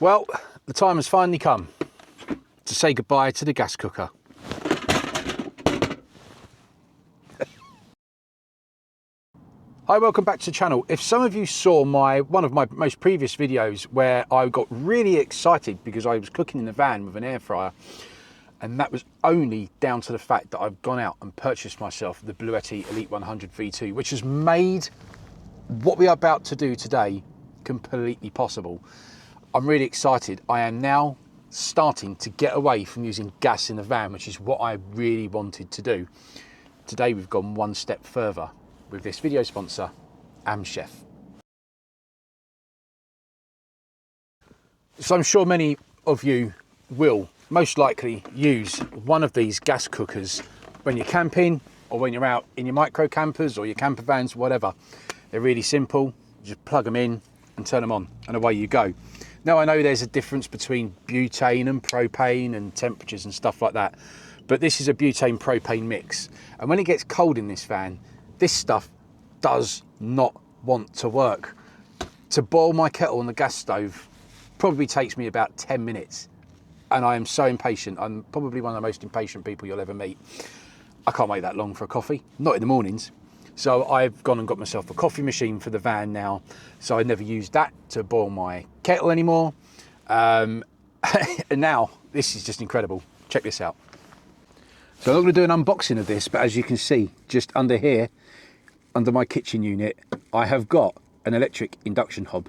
Well, the time has finally come to say goodbye to the gas cooker. Hi, welcome back to the channel. If some of you saw one of my most previous videos where I got really excited because I was cooking in the van with an air fryer, and that was only down to the fact that I've gone out and purchased myself the Bluetti Elite 100 V2, which has made what we are about to do today completely possible. I'm really excited. I am now starting to get away from using gas in the van, which is what I really wanted to do. Today we've gone one step further with this video sponsor, Chef. So I'm sure many of you will most likely use one of these gas cookers when you're camping or when you're out in your micro campers or your camper vans, whatever. They're really simple. You just plug them in and turn them on and away you go. Now, I know there's a difference between butane and propane and temperatures and stuff like that, but this is a butane propane mix. And when it gets cold in this van, this stuff does not want to work. To boil my kettle on the gas stove probably takes me about 10 minutes. And I am so impatient. I'm probably one of the most impatient people you'll ever meet. I can't wait that long for a coffee, not in the mornings. So I've gone and got myself a coffee machine for the van now. So I never use that to boil my kettle anymore. And now this is just incredible. Check this out. So I'm not going to do an unboxing of this, but as you can see, just under here, under my kitchen unit, I have got an electric induction hob.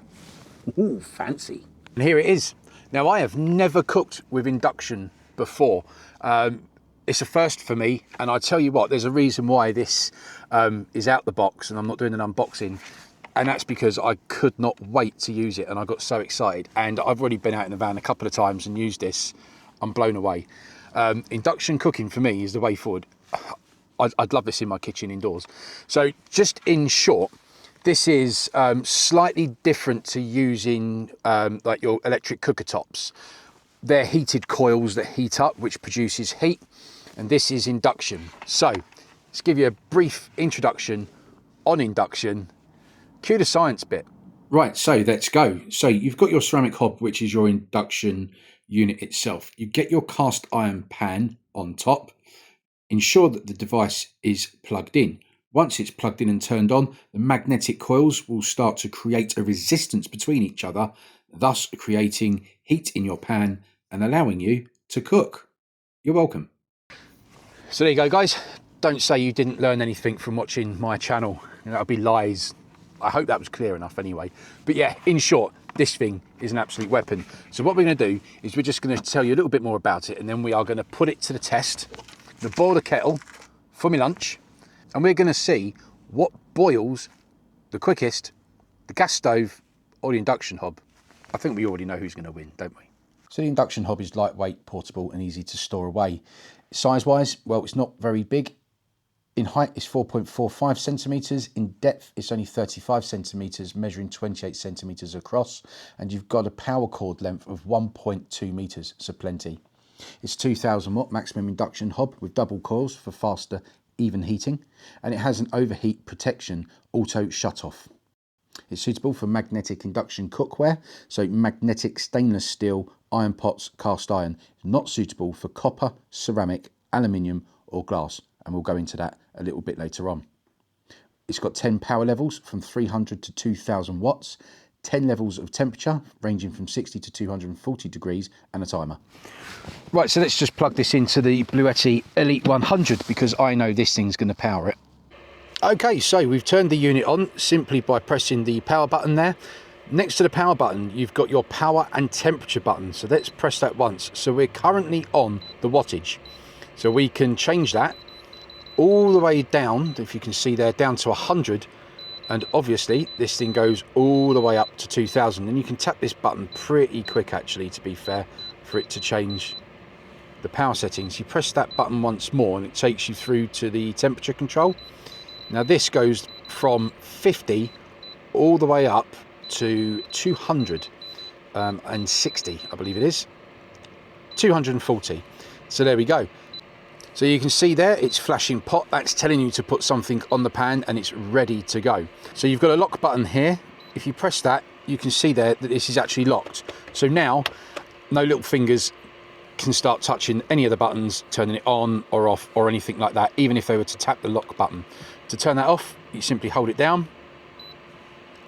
Ooh, fancy. And here it is. Now, I have never cooked with induction before. It's a first for me, and I tell you what, there's a reason why this is out the box and I'm not doing an unboxing, and that's because I could not wait to use it and I got so excited. And I've already been out in the van a couple of times and used this. I'm blown away. Induction cooking for me is the way forward. I'd love this in my kitchen indoors. So just in short, this is slightly different to using like your electric cooker tops. They're heated coils that heat up, which produces heat, and this is induction. So let's give you a brief introduction on induction. Cue the science bit. Right, so let's go. So you've got your ceramic hob, which is your induction unit itself. You get your cast iron pan on top. Ensure that the device is plugged in. Once it's plugged in and turned on, the magnetic coils will start to create a resistance between each other, thus creating heat in your pan and allowing you to cook. You're welcome. So there you go, guys. Don't say you didn't learn anything from watching my channel. That would be lies. I hope that was clear enough anyway. But yeah, in short, this thing is an absolute weapon. So what we're going to do is we're just going to tell you a little bit more about it, and then we are going to put it to the test. We'll boil the kettle for my lunch, and we're going to see what boils the quickest, the gas stove or the induction hob. I think we already know who's going to win, don't we? So the induction hob is lightweight, portable and easy to store away. Size-wise, well, it's not very big. In height, it's 4.45 centimetres. In depth, it's only 35 centimetres, measuring 28 centimetres across. And you've got a power cord length of 1.2 metres, so plenty. It's 2000 watt maximum induction hob with double coils for faster, even heating. And it has an overheat protection auto shut-off. It's suitable for magnetic induction cookware, so magnetic stainless steel, iron pots, cast iron. Not suitable for copper, ceramic, aluminium or glass, and we'll go into that a little bit later on. It's got 10 power levels from 300 to 2000 watts, 10 levels of temperature ranging from 60 to 240 degrees and a timer. Right, so let's just plug this into the Bluetti Elite 100 because I know this thing's going to power it. Okay, so we've turned the unit on simply by pressing the power button there. Next to the power button, you've got your power and temperature button. So let's press that once. So we're currently on the wattage. So we can change that all the way down, if you can see there, down to 100. And obviously this thing goes all the way up to 2000. And you can tap this button pretty quick, actually, to be fair, for it to change the power settings. You press that button once more and it takes you through to the temperature control. Now this goes from 50 all the way up to 260, I believe it is, 240. So there we go. So you can see there, it's flashing pot. That's telling you to put something on the pan and it's ready to go. So you've got a lock button here. If you press that, you can see there that this is actually locked. So now, no little fingers can start touching any of the buttons, turning it on or off or anything like that, even if they were to tap the lock button. To turn that off, you simply hold it down,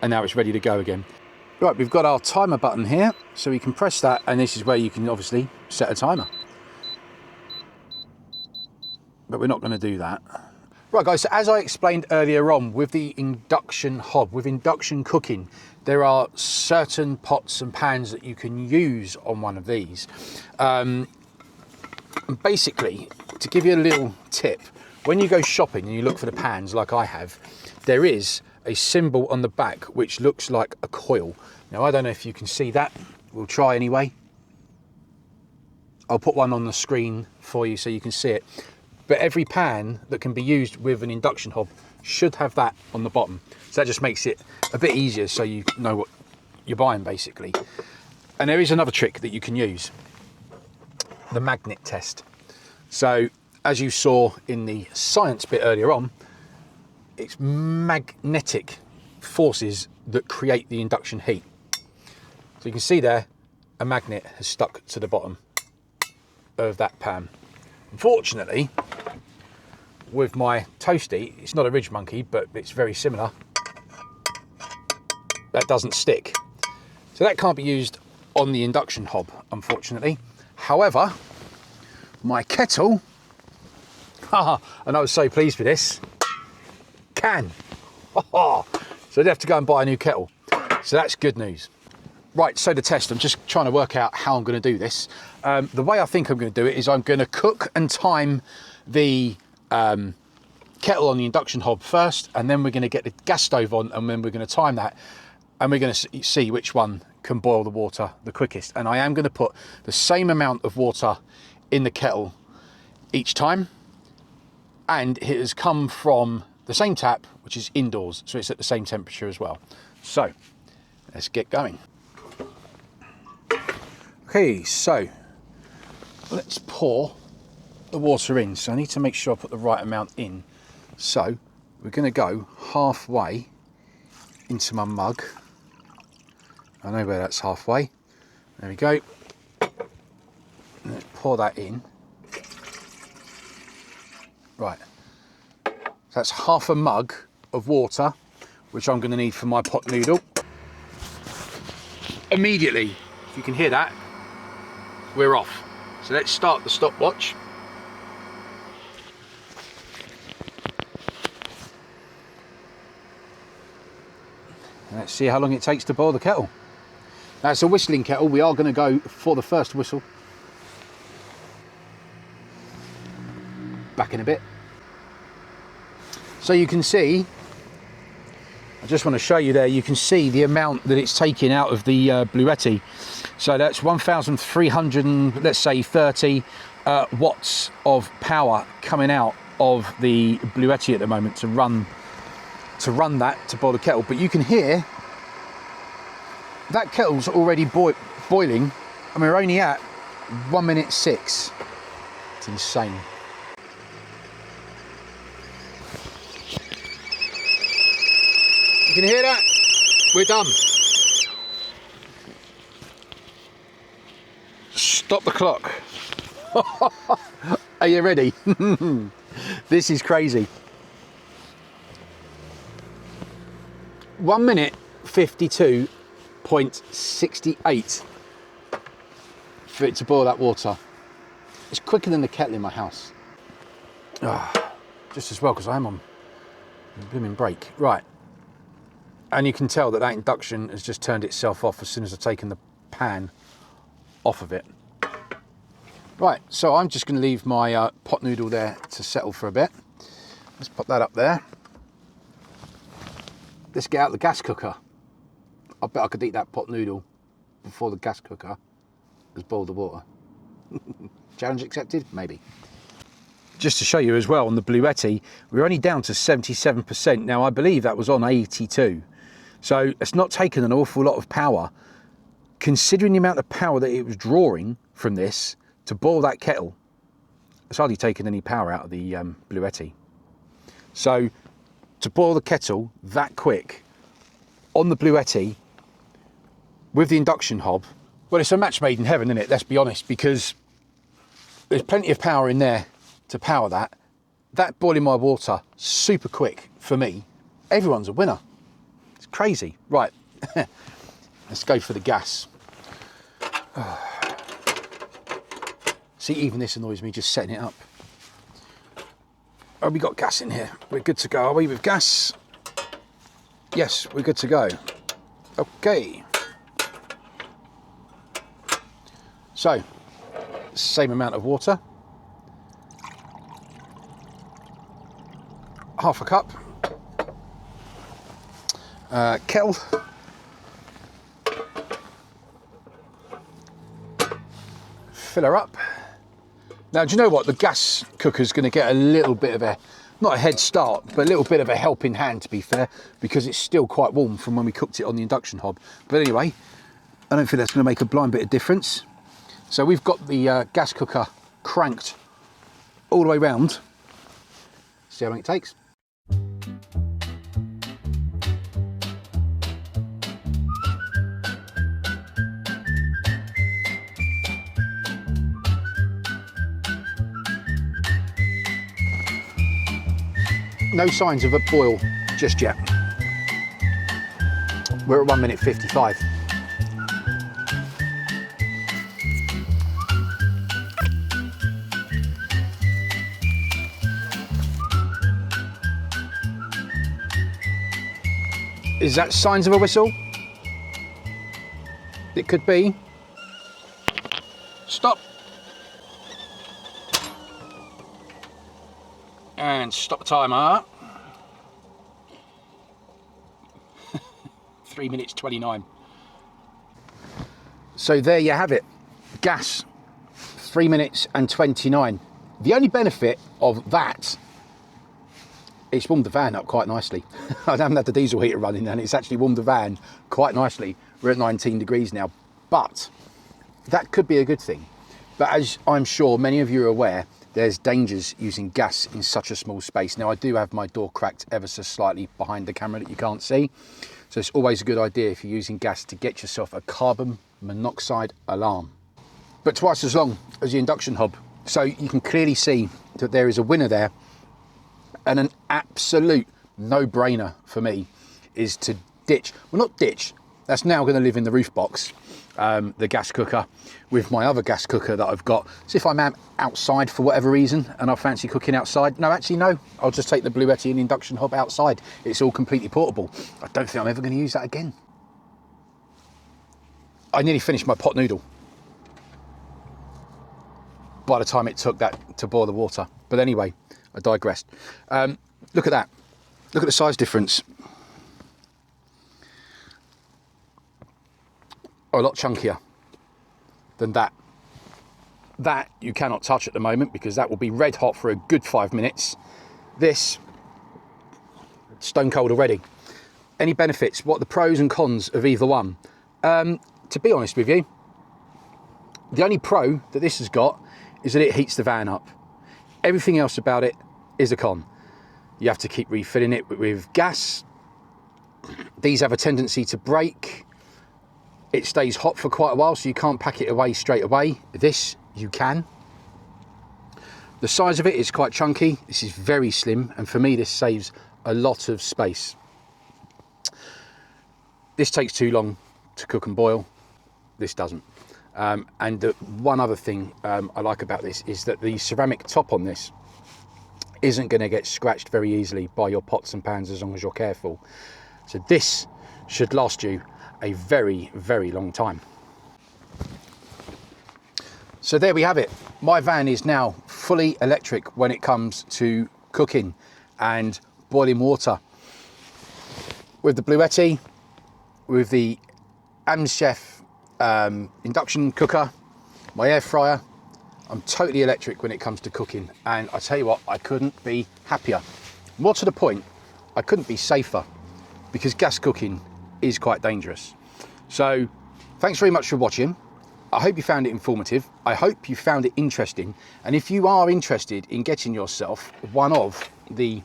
and now it's ready to go again. Right, we've got our timer button here, so we can press that, and this is where you can obviously set a timer. But we're not going to do that. Right guys, so as I explained earlier on, with the induction hob, with induction cooking, there are certain pots and pans that you can use on one of these. Basically, to give you a little tip, when you go shopping and you look for the pans like I have, there is a symbol on the back which looks like a coil. Now I don't know if you can see that, we'll try anyway. I'll put one on the screen for you so you can see it. But every pan that can be used with an induction hob should have that on the bottom. So that just makes it a bit easier so you know what you're buying basically. And there is another trick that you can use, the magnet test. So as you saw in the science bit earlier on, it's magnetic forces that create the induction heat. So you can see there, a magnet has stuck to the bottom of that pan. Unfortunately, with my toasty, it's not a Ridge Monkey, but it's very similar. That doesn't stick. So that can't be used on the induction hob, unfortunately. However, my kettle, and I was so pleased with this, can. So I'd have to go and buy a new kettle. So that's good news. Right, so the test, I'm just trying to work out how I'm going to do this. The way I think I'm going to do it is I'm going to cook and time the kettle on the induction hob first, and then we're going to get the gas stove on, and then we're going to time that, and we're going to see which one can boil the water the quickest. And I am going to put the same amount of water in the kettle each time, and it has come from the same tap, which is indoors, so it's at the same temperature as well. So let's get going. Okay, so let's pour the water in. So I need to make sure I put the right amount in. So we're going to go halfway into my mug. I know where that's halfway. There we go. Let's pour that in. Right. So that's half a mug of water, which I'm going to need for my pot noodle. Immediately, if you can hear that, we're off. So let's start the stopwatch. And let's see how long it takes to boil the kettle. Now it's a whistling kettle. We are going to go for the first whistle. Back in a bit. So you can see, I just want to show you there, you can see the amount that it's taking out of the Bluetti. So that's 1,300, let's say 30 watts of power coming out of the Bluetti at the moment to run that, to boil the kettle. But you can hear that kettle's already boiling, and we're only at 1 minute 6. It's insane. You can hear that? We're done. Stop the clock. Are you ready? This is crazy. 1 minute 52.68 for it to boil that water. It's quicker than the kettle in my house. Just as well, because I am on a blooming break. Right. And you can tell that that induction has just turned itself off as soon as I've taken the pan off of it. Right, so I'm just going to leave my pot noodle there to settle for a bit. Let's put that up there. Let's get out the gas cooker. I bet I could eat that pot noodle before the gas cooker has boiled the water. Challenge accepted? Maybe. Just to show you as well, on the Bluetti, we're only down to 77%. Now, I believe that was on 82. So it's not taken an awful lot of power. Considering the amount of power that it was drawing from this to boil that kettle, it's hardly taken any power out of the Bluetti. So to boil the kettle that quick on the Bluetti with the induction hob, Well, it's a match made in heaven, isn't it? Let's be honest, because there's plenty of power in there to power that. That boiling my water super quick for me. Everyone's a winner. It's crazy. Right, let's go for the gas. See, even this annoys me just setting it up. Oh, we got gas in here. We're good to go, are we, with gas? Yes, we're good to go. Okay. So, same amount of water. Half a cup. Kettle. Fill her up. Now, do you know what? The gas cooker's going to get a little bit of a, not a head start, but a little bit of a helping hand, to be fair, because it's still quite warm from when we cooked it on the induction hob. But anyway, I don't think that's going to make a blind bit of difference. So we've got the gas cooker cranked all the way round. See how long it takes. No signs of a boil just yet. We're at 1 minute 55. Is that signs of a whistle? It could be. Stop. And stop the timer. 3 minutes 29. So there you have it. Gas, 3 minutes and 29. The only benefit of that, it's warmed the van up quite nicely. I haven't had the diesel heater running and it's actually warmed the van quite nicely. We're at 19 degrees now, but that could be a good thing. But as I'm sure many of you are aware, there's dangers using gas in such a small space. Now, I do have my door cracked ever so slightly behind the camera that you can't see. So it's always a good idea if you're using gas to get yourself a carbon monoxide alarm. But twice as long as the induction hob. So you can clearly see that there is a winner there. And an absolute no-brainer for me is to ditch, well, not ditch, that's now going to live in the roof box, the gas cooker, with my other gas cooker that I've got. So if I'm outside for whatever reason and I fancy cooking outside, no, actually no, I'll just take the Bluetti and induction hob outside. It's all completely portable. I don't think I'm ever going to use that again. I nearly finished my pot noodle by the time it took that to boil the water. But anyway, I digressed. Look at that. Look at the size difference. A lot chunkier than that. That you cannot touch at the moment because that will be red hot for a good 5 minutes. This, stone cold already. Any benefits? What are the pros and cons of either one? To be honest with you, the only pro that this has got is that it heats the van up. Everything else about it is a con. You have to keep refilling it with gas. These have a tendency to break. It stays hot for quite a while, so you can't pack it away straight away. This, you can. The size of it is quite chunky. This is very slim, and for me, this saves a lot of space. This takes too long to cook and boil. This doesn't. And the one other thing I like about this is that the ceramic top on this isn't going to get scratched very easily by your pots and pans as long as you're careful. So this should last you a very, very long time. So there we have it. My van is now fully electric when it comes to cooking and boiling water. With the Bluetti, with the Chef induction cooker, my air fryer, I'm totally electric when it comes to cooking, and I tell you what, I couldn't be happier. More to the point, I couldn't be safer, because gas cooking is quite dangerous. So thanks very much for watching. I hope you found it informative. I hope you found it interesting, and if you are interested in getting yourself one of the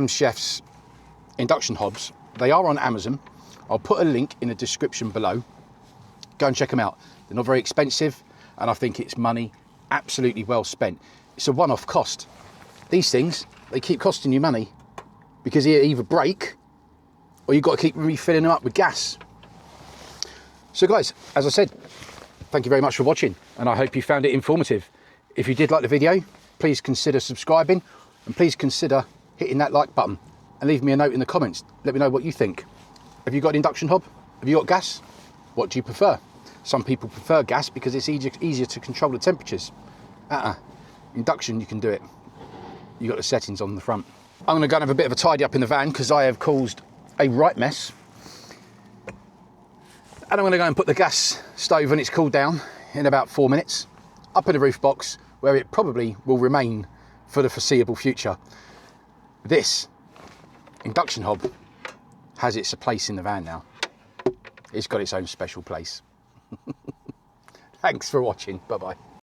Chef's induction hobs, they are on Amazon. I'll put a link in the description below. Go and check them out. They're not very expensive, and I think it's money absolutely well spent. It's a one-off cost. These things, they keep costing you money because they either break or you've got to keep refilling them up with gas. So guys, as I said, thank you very much for watching, and I hope you found it informative. If you did like the video, please consider subscribing, and please consider hitting that like button and leave me a note in the comments. Let me know what you think. Have you got an induction hob? Have you got gas? What do you prefer? Some people prefer gas because it's easier to control the temperatures. Induction, you can do it. You got the settings on the front. I'm going to go and have a bit of a tidy up in the van because I have caused a right mess. And I'm going to go and put the gas stove when it's cooled down in about 4 minutes up in the roof box, where it probably will remain for the foreseeable future. This induction hob has its place in the van now. It's got its own special place. Thanks for watching. Bye bye.